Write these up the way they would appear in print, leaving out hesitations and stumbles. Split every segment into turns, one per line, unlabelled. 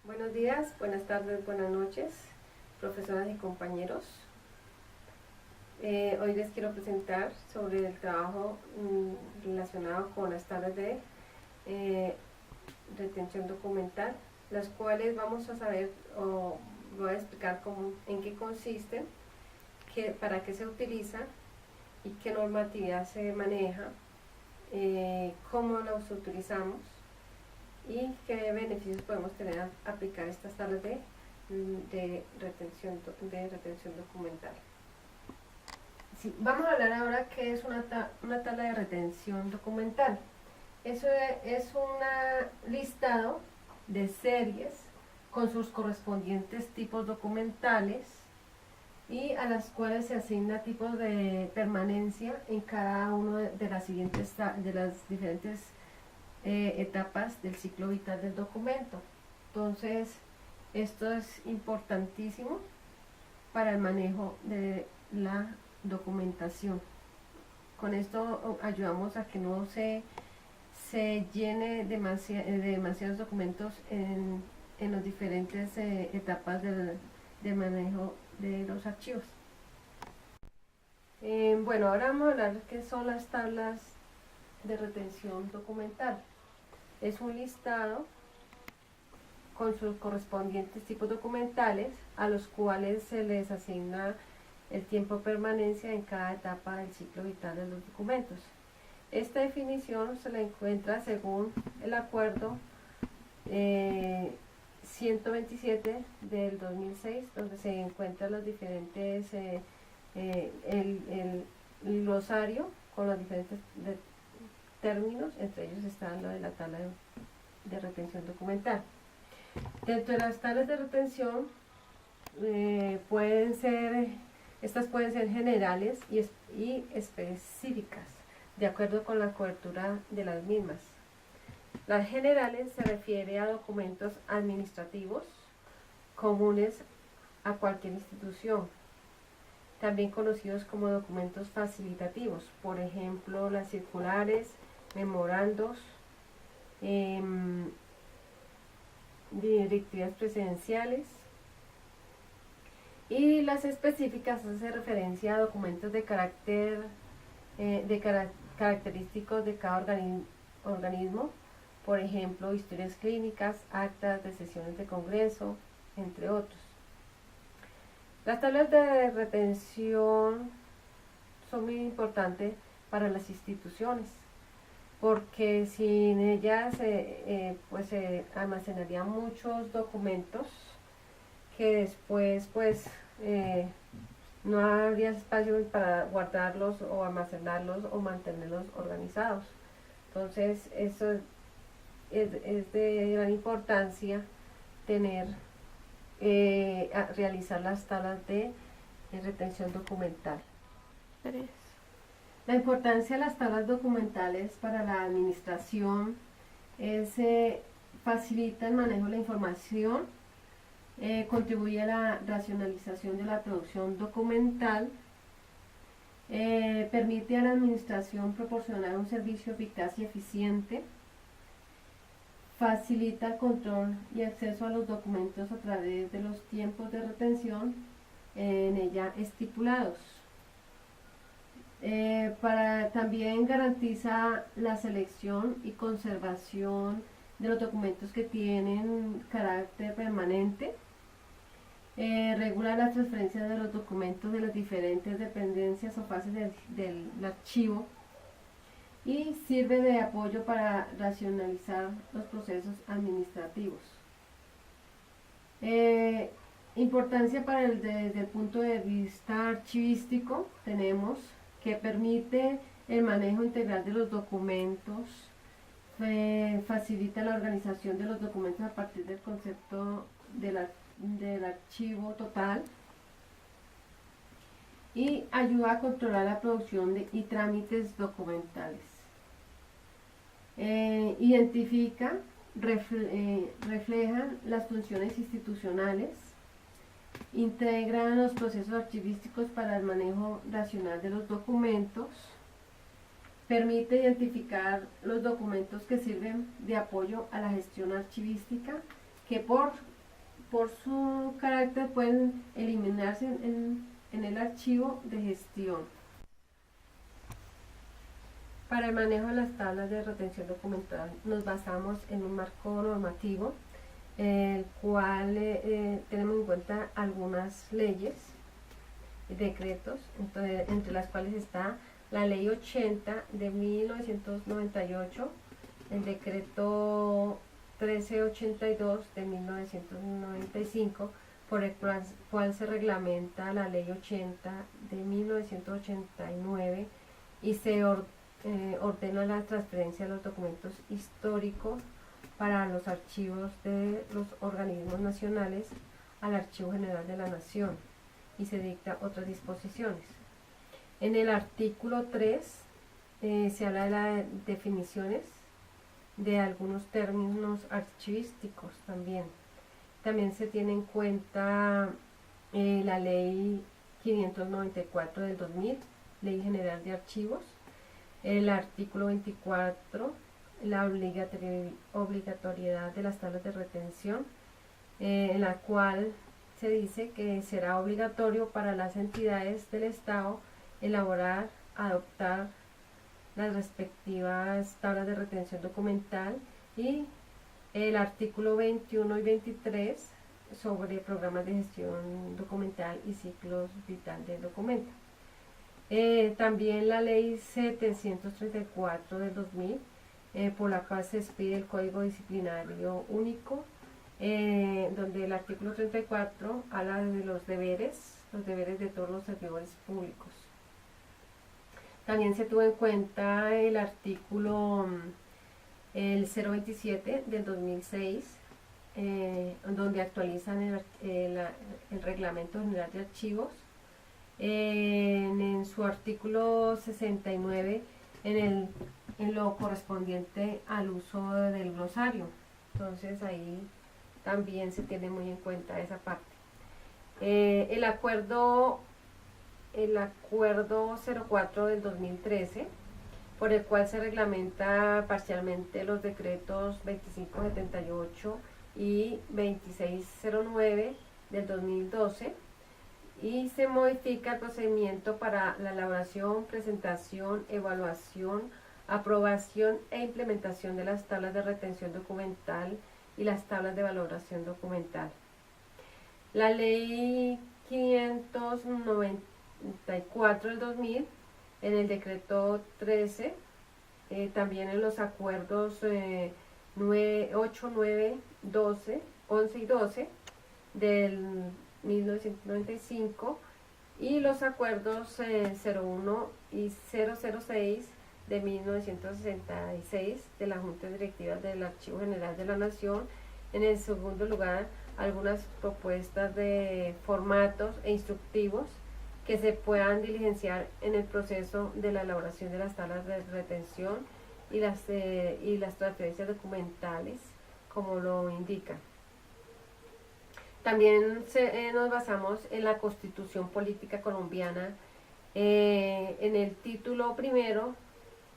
Buenos días, buenas tardes, buenas noches, profesoras y compañeros. Hoy les quiero presentar sobre el trabajo relacionado con las tablas de retención documental, las cuales vamos a saber o voy a explicar en qué consisten, para qué se utiliza y qué normatividad se maneja, cómo las utilizamos y qué beneficios podemos tener al aplicar estas tablas de retención documental. Sí, vamos a hablar ahora qué es una tabla de retención documental. Eso es un listado de series con sus correspondientes tipos documentales y a las cuales se asigna tipos de permanencia en cada una de las diferentes etapas del ciclo vital del documento. Entonces, esto es importantísimo para el manejo de la documentación. Con esto ayudamos a que no se llene demasiados documentos en las diferentes etapas de manejo de los archivos. Bueno, ahora vamos a hablar de qué son las tablas de retención documental. Es un listado con sus correspondientes tipos documentales a los cuales se les asigna el tiempo de permanencia en cada etapa del ciclo vital de los documentos. Esta definición se la encuentra según el acuerdo 127 del 2006, donde se encuentran los diferentes, el glosario con los diferentes términos, entre ellos está lo de la tabla de retención documental. Dentro de las tablas de retención estas pueden ser generales y específicas, de acuerdo con la cobertura de las mismas. Las generales se refiere a documentos administrativos comunes a cualquier institución, también conocidos como documentos facilitativos, por ejemplo, las circulares, memorandos, directivas presidenciales. Y las específicas hace referencia a documentos de característicos de cada organismo, por ejemplo, historias clínicas, actas de sesiones de congreso, entre otros. Las tablas de retención son muy importantes para las instituciones, porque sin ellas pues se almacenarían muchos documentos que después no habría espacio para guardarlos o almacenarlos o mantenerlos organizados. Entonces eso es de gran importancia realizar las tablas de retención documental. La importancia de las tablas documentales para la administración es facilita el manejo de la información, contribuye a la racionalización de la producción documental, permite a la administración proporcionar un servicio eficaz y eficiente, facilita el control y acceso a los documentos a través de los tiempos de retención en ella estipulados. También garantiza la selección y conservación de los documentos que tienen carácter permanente, regula la transferencia de los documentos de las diferentes dependencias o fases del archivo y sirve de apoyo para racionalizar los procesos administrativos. Importancia desde el punto de vista archivístico, tenemos que permite el manejo integral de los documentos, facilita la organización de los documentos a partir del concepto del archivo total y ayuda a controlar la producción y trámites documentales. Identifica, refleja las funciones institucionales, integra los procesos archivísticos para el manejo racional de los documentos, permite identificar los documentos que sirven de apoyo a la gestión archivística, que por por su carácter pueden eliminarse en el archivo de gestión. Para el manejo de las tablas de retención documental nos basamos en un marco normativo, el cual tenemos en cuenta algunas leyes, decretos, entonces, entre las cuales está la ley 80 de 1998, el decreto 1382 de 1995, por el cual se reglamenta la ley 80 de 1989 y se ordena la transferencia de los documentos históricos para los archivos de los organismos nacionales al Archivo General de la Nación, y se dicta otras disposiciones. En el artículo 3 se habla de las definiciones de algunos términos archivísticos también. También se tiene en cuenta la ley 594 del 2000, Ley General de Archivos, el artículo 24, la obligatoriedad de las tablas de retención, en la cual se dice que será obligatorio para las entidades del Estado elaborar, adoptar las respectivas tablas de retención documental, y el artículo 21 y 23 sobre programas de gestión documental y ciclos vital del documento. También la ley 734 del 2000, por la cual se expide el Código Disciplinario Único, donde el artículo 34 habla de los deberes de todos los servidores públicos. También se tuvo en cuenta el artículo el 027 del 2006, donde actualizan el Reglamento General de Archivos, en su artículo 69 en lo correspondiente al uso del glosario. Entonces ahí también se tiene muy en cuenta esa parte. El acuerdo 04 del 2013, por el cual se reglamenta parcialmente los decretos 2578 y 2609 del 2012, y se modifica el procedimiento para la elaboración, presentación, evaluación, aprobación e implementación de las tablas de retención documental y las tablas de valoración documental. La ley 594 del 2000, en el decreto 13, también en los acuerdos 8, 9, 12, 11 y 12 del 1995, y los acuerdos 01 y 006 de 1966 de la Junta Directiva del Archivo General de la Nación. En el segundo lugar, algunas propuestas de formatos e instructivos que se puedan diligenciar en el proceso de la elaboración de las tablas de retención y las transferencias documentales, como lo indica. También nos basamos en la Constitución Política Colombiana, en el título primero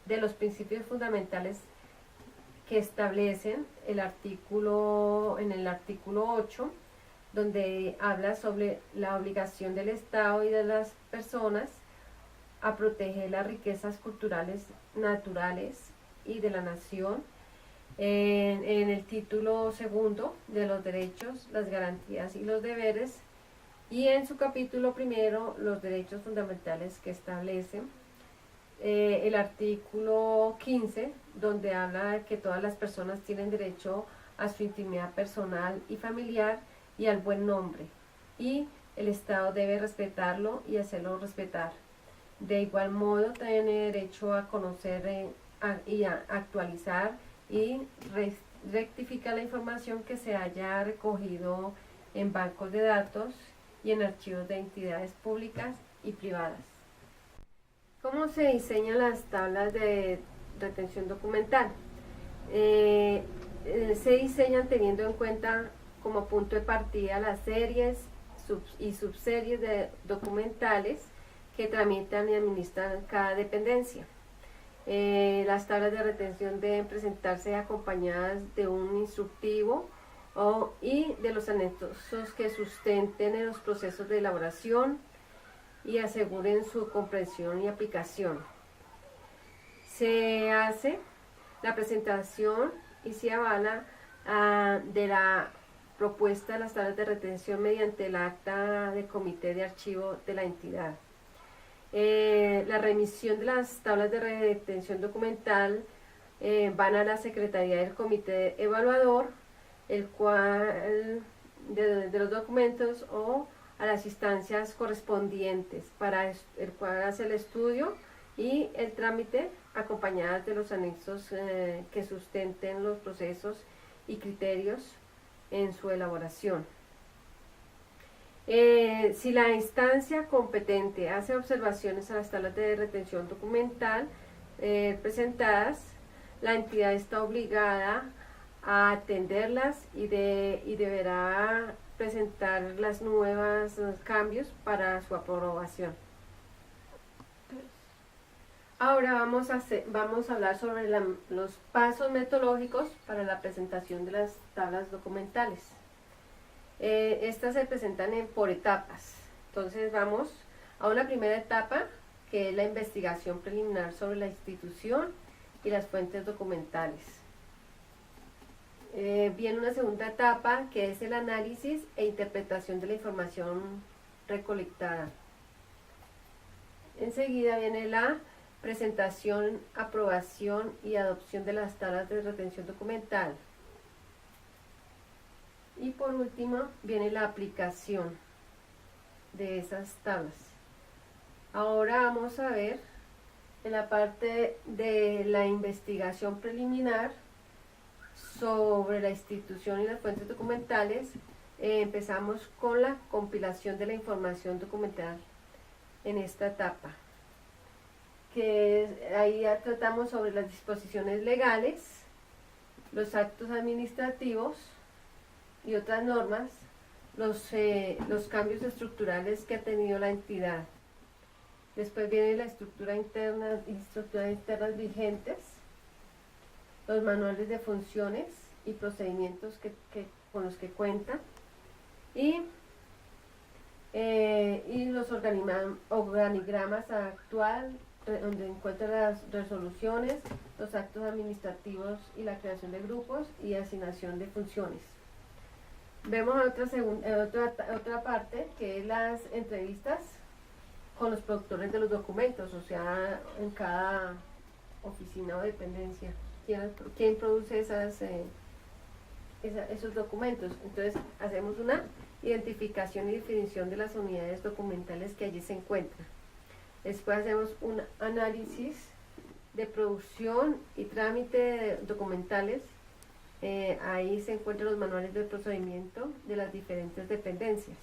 de los principios fundamentales que establecen en el artículo 8, donde habla sobre la obligación del Estado y de las personas a proteger las riquezas culturales, naturales y de la nación. En el título segundo de los derechos, las garantías y los deberes, y en su capítulo primero los derechos fundamentales que establecen. El artículo 15, donde habla de que todas las personas tienen derecho a su intimidad personal y familiar y al buen nombre, y el Estado debe respetarlo y hacerlo respetar. De igual modo, tiene derecho a conocer y a actualizar y rectificar la información que se haya recogido en bancos de datos y en archivos de entidades públicas y privadas. ¿Cómo se diseñan las tablas de retención documental? Se diseñan teniendo en cuenta como punto de partida las series y subseries de documentales que tramitan y administran cada dependencia. Las tablas de retención deben presentarse acompañadas de un instructivo y de los anexos que sustenten en los procesos de elaboración y aseguren su comprensión y aplicación. Se hace la presentación y se avala de la propuesta de las tablas de retención mediante el acta de comité de archivo de la entidad. La remisión de las tablas de retención documental van a la Secretaría del Comité Evaluador, el cual de los documentos, o a las instancias correspondientes, para el cual hace el estudio y el trámite, acompañadas de los anexos que sustenten los procesos y criterios en su elaboración. Si la instancia competente hace observaciones a las tablas de retención documental presentadas, la entidad está obligada a atenderlas y deberá presentar las nuevas cambios para su aprobación. Ahora vamos a hablar sobre los pasos metodológicos para la presentación de las tablas documentales. Estas se presentan por etapas. Entonces vamos a una primera etapa, que es la investigación preliminar sobre la institución y las fuentes documentales. Viene una segunda etapa, que es el análisis e interpretación de la información recolectada. Enseguida viene la presentación, aprobación y adopción de las tablas de retención documental. Y por último viene la aplicación de esas tablas. Ahora vamos a ver en la parte de la investigación preliminar sobre la institución y las fuentes documentales. Empezamos con la compilación de la información documental en esta etapa, ahí ya tratamos sobre las disposiciones legales, los actos administrativos y otras normas, los cambios estructurales que ha tenido la entidad. Después viene la estructura interna y estructuras internas vigentes, los manuales de funciones y procedimientos con los que cuenta, y los organigramas actual, donde encuentra las resoluciones, los actos administrativos y la creación de grupos y asignación de funciones. Vemos otra parte, que es las entrevistas con los productores de los documentos, o sea, en cada oficina o dependencia, quién produce esos documentos. Entonces hacemos una identificación y definición de las unidades documentales que allí se encuentran. Después hacemos un análisis de producción y trámite documentales. Ahí se encuentran los manuales de procedimiento de las diferentes dependencias.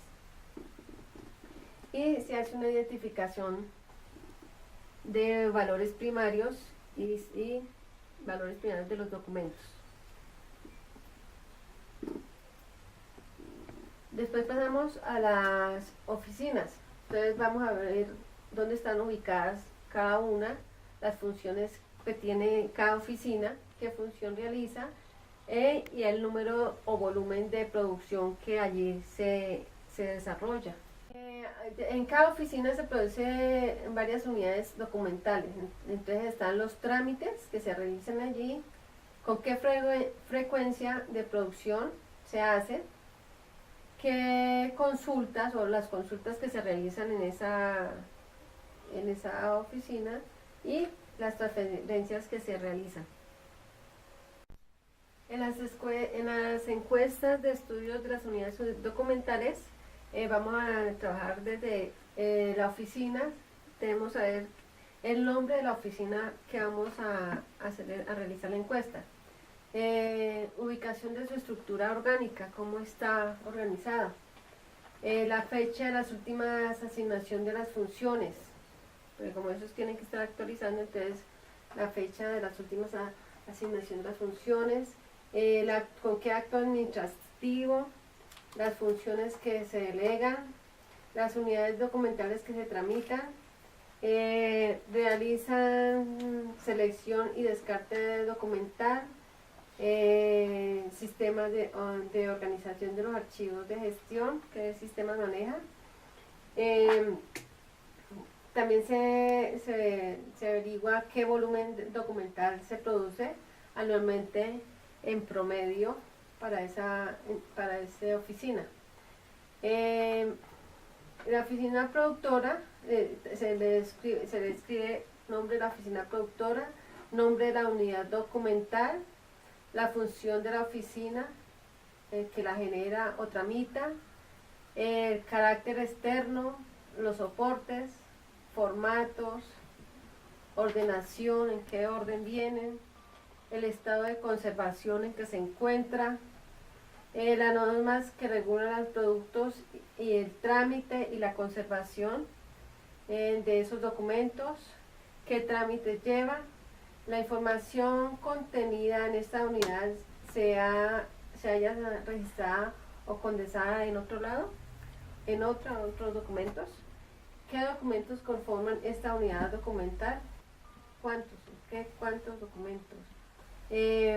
Y se hace una identificación de valores primarios y valores primarios de los documentos. Después pasamos a las oficinas. Entonces vamos a ver dónde están ubicadas cada una, las funciones que tiene cada oficina, qué función realiza, y el número o volumen de producción que allí se desarrolla. En cada oficina se produce varias unidades documentales. Entonces están los trámites que se realizan allí, con qué frecuencia de producción se hace, qué consultas o las consultas que se realizan en esa oficina y las transferencias que se realizan. En las encuestas de estudios de las unidades documentales vamos a trabajar desde la oficina. Tenemos a ver el nombre de la oficina que vamos a realizar la encuesta. Ubicación de su estructura orgánica, cómo está organizada. La fecha de las últimas asignación de las funciones, porque como esos tienen que estar actualizando, entonces la fecha de las últimas asignación de las funciones, con qué acto administrativo, las funciones que se delegan, las unidades documentales que se tramitan, realizan selección y descarte documental, sistemas de organización de los archivos de gestión, qué sistemas maneja. También se averigua qué volumen documental se produce anualmente en promedio para esa oficina. La oficina productora, se le describe nombre de la oficina productora, nombre de la unidad documental, la función de la oficina que la genera o tramita, el carácter externo, los soportes, formatos, ordenación, en qué orden vienen, el estado de conservación en que se encuentra, las normas que regulan los productos y el trámite y la conservación de esos documentos, qué trámites llevan, la información contenida en esta unidad se haya registrada o condensada en otro lado, en otros documentos. ¿Qué documentos conforman esta unidad documental? ¿Cuántos documentos?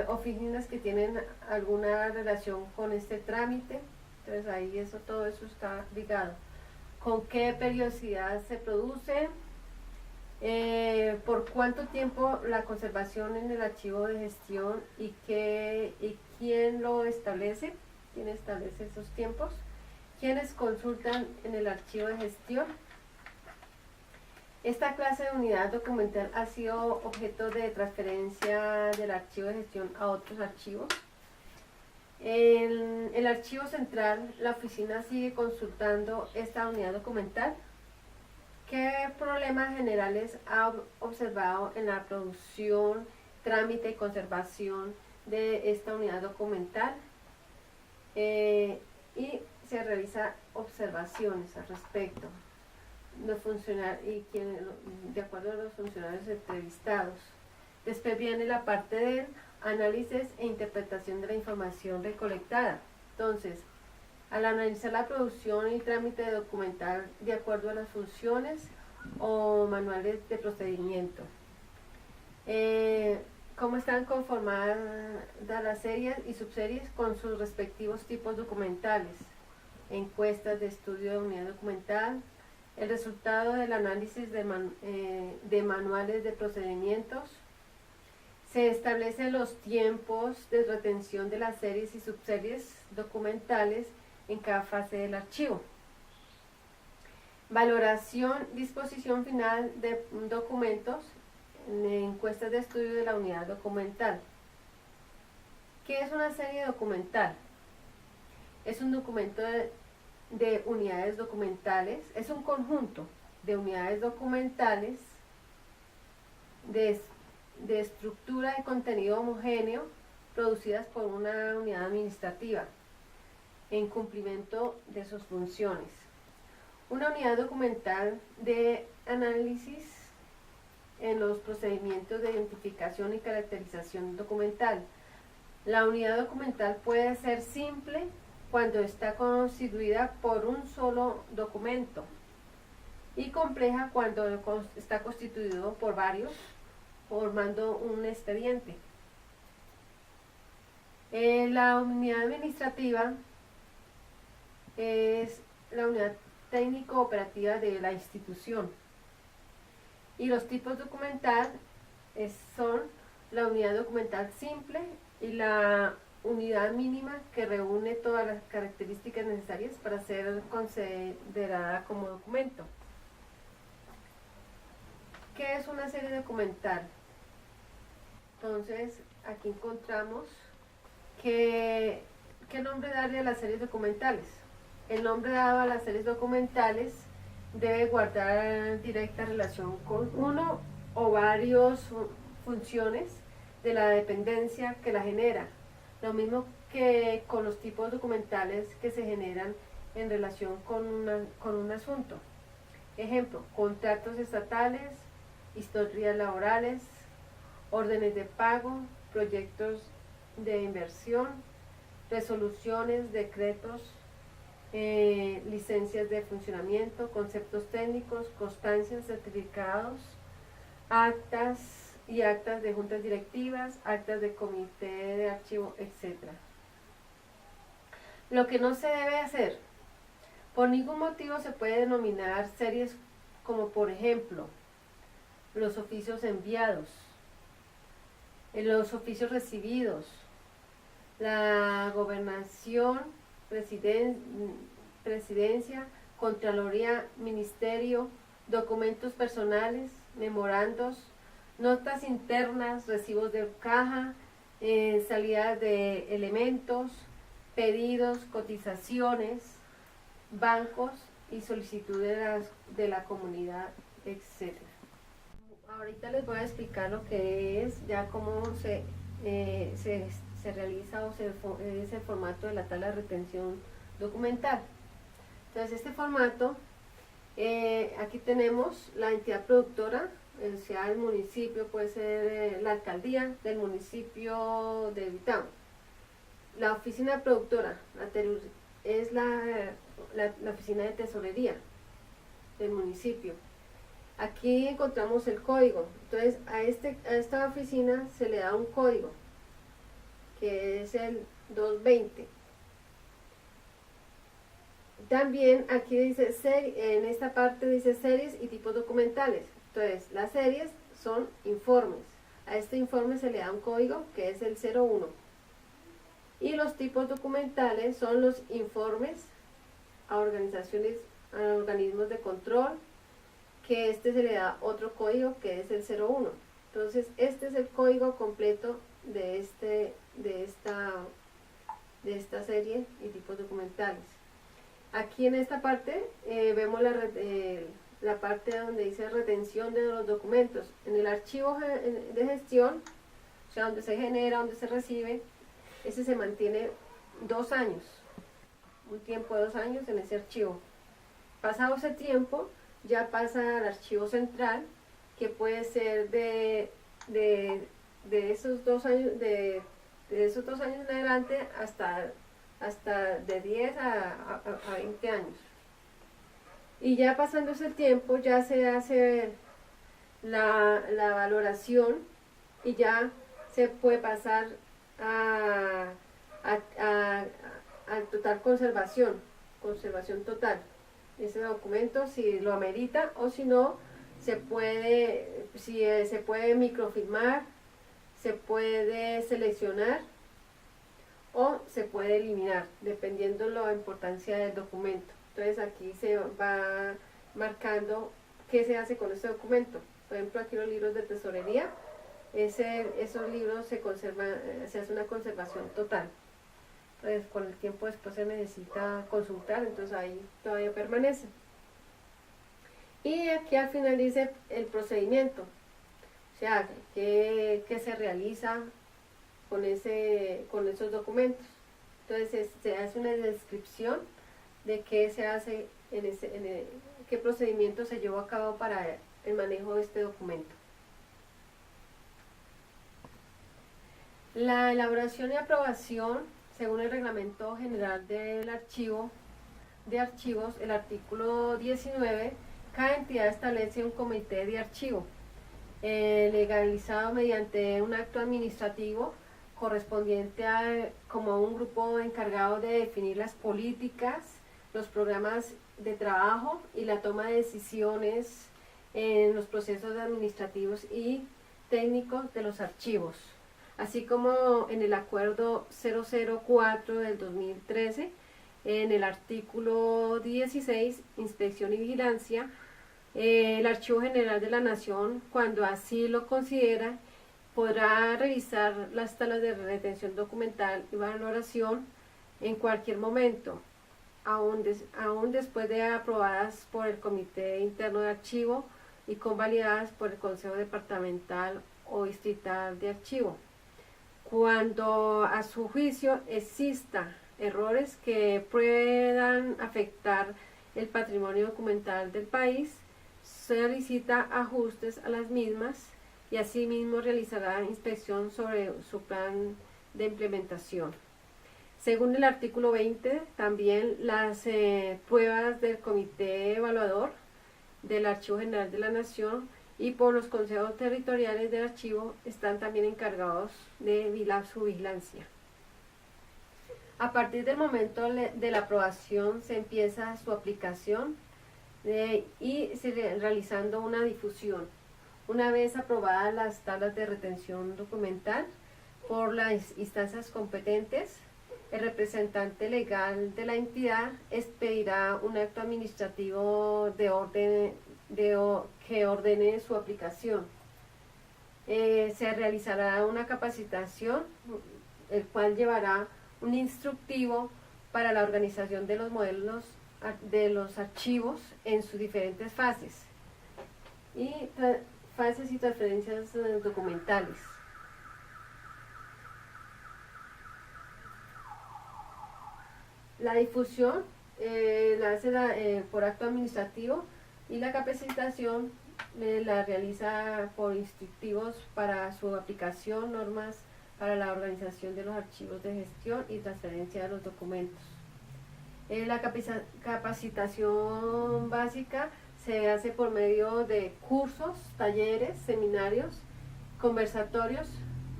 Oficinas que tienen alguna relación con este trámite, entonces ahí todo eso está ligado. ¿Con qué periodicidad se produce? ¿Por cuánto tiempo la conservación en el archivo de gestión y quién lo establece? ¿Quién establece esos tiempos? ¿Quiénes consultan en el archivo de gestión? Esta clase de unidad documental ha sido objeto de transferencia del archivo de gestión a otros archivos. En el archivo central, la oficina sigue consultando esta unidad documental. ¿Qué problemas generales ha observado en la producción, trámite y conservación de esta unidad documental? Y se realiza observaciones al respecto de acuerdo a los funcionarios entrevistados. Después viene la parte del análisis e interpretación de la información recolectada. Entonces, al analizar la producción y trámite documental de acuerdo a las funciones o manuales de procedimiento. ¿Cómo están conformadas las series y subseries con sus respectivos tipos documentales? Encuestas de estudio de unidad documental, el resultado del análisis de manuales de procedimientos. Se establecen los tiempos de retención de las series y subseries documentales en cada fase del archivo. Valoración, disposición final de documentos, encuestas de estudio de la unidad documental. ¿Qué es una serie documental? Es un documento de unidades documentales, es un conjunto de unidades documentales de estructura y contenido homogéneo producidas por una unidad administrativa en cumplimiento de sus funciones. Una unidad documental de análisis en los procedimientos de identificación y caracterización documental. La unidad documental puede ser simple cuando está constituida por un solo documento y compleja cuando está constituido por varios, formando un expediente. La unidad administrativa es la unidad técnico-operativa de la institución. Y los tipos documental son la unidad documental simple y la unidad mínima que reúne todas las características necesarias para ser considerada como documento. ¿Qué es una serie documental? Entonces, aquí encontramos ¿qué nombre darle a las series documentales? El nombre dado a las series documentales debe guardar directa relación con uno o varios funciones de la dependencia que la genera, lo mismo que con los tipos documentales que se generan en relación con un asunto. Ejemplo, contratos estatales, historias laborales, órdenes de pago, proyectos de inversión, resoluciones, decretos, licencias de funcionamiento, conceptos técnicos, constancias, certificados, actas, y actas de juntas directivas, actas de comité de archivo, etc. Lo que no se debe hacer, por ningún motivo se puede denominar series como por ejemplo los oficios enviados, los oficios recibidos, la gobernación, presidencia, contraloría, ministerio, documentos personales, memorandos, notas internas, recibos de caja, salidas de elementos, pedidos, cotizaciones, bancos y solicitudes de la comunidad, etc. Ahorita les voy a explicar lo que es, ya cómo se realiza o es el formato de la tabla de retención documental. Entonces este formato, aquí tenemos la entidad productora, sea el municipio, puede ser la alcaldía del municipio de Vitao. La oficina productora es la oficina de tesorería del municipio. Aquí encontramos el código, entonces a esta oficina se le da un código, que es el 220. También aquí dice, en esta parte dice series y tipos documentales. Entonces, las series son informes. A este informe se le da un código que es el 01. Y los tipos documentales son los informes a organizaciones, a organismos de control, que se le da otro código que es el 01. Entonces, este es el código completo de esta serie y tipos documentales. Aquí en esta parte vemos la parte donde dice retención de los documentos. En el archivo de gestión, o sea, donde se genera, donde se recibe, ese se mantiene 2 años, un tiempo de 2 años en ese archivo. Pasado ese tiempo, ya pasa al archivo central, que puede ser de esos 2 años, de esos 2 años en adelante hasta de 10 a 20 años. Y ya pasando ese tiempo, ya se hace la valoración y ya se puede pasar a total conservación total. Ese documento, si lo amerita, o si no, se puede microfilmar, se puede seleccionar o se puede eliminar, dependiendo de la importancia del documento. Entonces aquí se va marcando qué se hace con este documento. Por ejemplo, aquí los libros de tesorería, esos libros se hace una conservación total. Entonces con el tiempo después se necesita consultar, entonces ahí todavía permanece. Y aquí al final dice el procedimiento, o sea, qué se realiza con esos documentos. Entonces se hace una descripción de qué se hace, qué procedimiento se llevó a cabo para el manejo de este documento. La elaboración y aprobación, según el Reglamento General del Archivo de Archivos, el artículo 19, cada entidad establece un comité de archivo, legalizado mediante un acto administrativo correspondiente como un grupo encargado de definir las políticas, los programas de trabajo y la toma de decisiones en los procesos administrativos y técnicos de los archivos, así como en el acuerdo 004 del 2013, en el artículo 16, inspección y vigilancia, el Archivo General de la Nación, cuando así lo considera, podrá revisar las tablas de retención documental y valoración en cualquier momento, aún después de aprobadas por el Comité Interno de Archivo y convalidadas por el Consejo Departamental o Distrital de Archivo. Cuando a su juicio exista errores que puedan afectar el patrimonio documental del país, solicita ajustes a las mismas y asimismo realizará inspección sobre su plan de implementación. Según el artículo 20, también las pruebas del Comité Evaluador del Archivo General de la Nación y por los consejos territoriales del archivo están también encargados de su vigilancia. A partir del momento de la aprobación se empieza su aplicación y realizando una difusión. Una vez aprobadas las tablas de retención documental por las instancias competentes, el representante legal de la entidad expedirá un acto administrativo que ordene su aplicación. Se realizará una capacitación, el cual llevará un instructivo para la organización de los modelos de los archivos en sus diferentes fases y transferencias documentales. La difusión la hace por acto administrativo y la capacitación la realiza por instructivos para su aplicación, normas para la organización de los archivos de gestión y transferencia de los documentos. La capacitación básica se hace por medio de cursos, talleres, seminarios, conversatorios,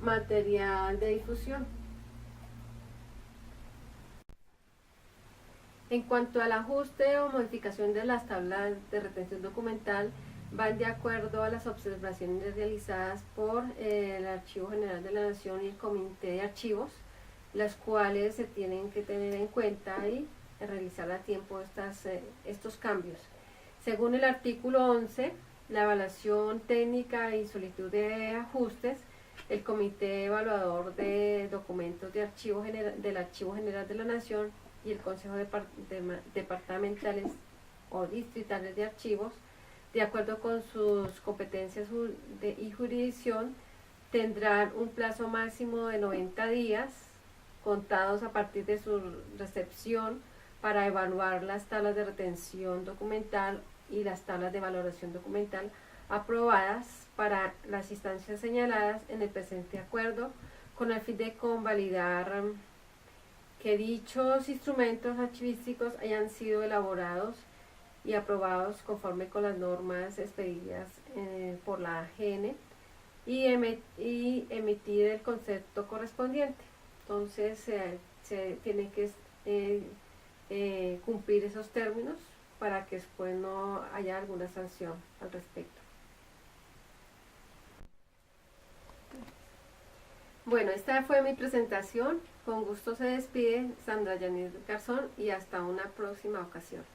material de difusión. En cuanto al ajuste o modificación de las tablas de retención documental, van de acuerdo a las observaciones realizadas por el Archivo General de la Nación y el Comité de Archivos, las cuales se tienen que tener en cuenta y realizar a tiempo estos cambios. Según el artículo 11, la evaluación técnica y solicitud de ajustes, el Comité Evaluador de Documentos del Archivo General de la Nación y el Consejo Departamentales o Distritales de Archivos, de acuerdo con sus competencias y jurisdicción, tendrán un plazo máximo de 90 días contados a partir de su recepción para evaluar las tablas de retención documental y las tablas de valoración documental aprobadas para las instancias señaladas en el presente acuerdo, con el fin de convalidar que dichos instrumentos archivísticos hayan sido elaborados y aprobados conforme con las normas expedidas por la AGN y emitir el concepto correspondiente. Entonces se tiene que cumplir esos términos para que después no haya alguna sanción al respecto. Bueno, esta fue mi presentación. Con gusto se despide Sandra Yanis Garzón y hasta una próxima ocasión.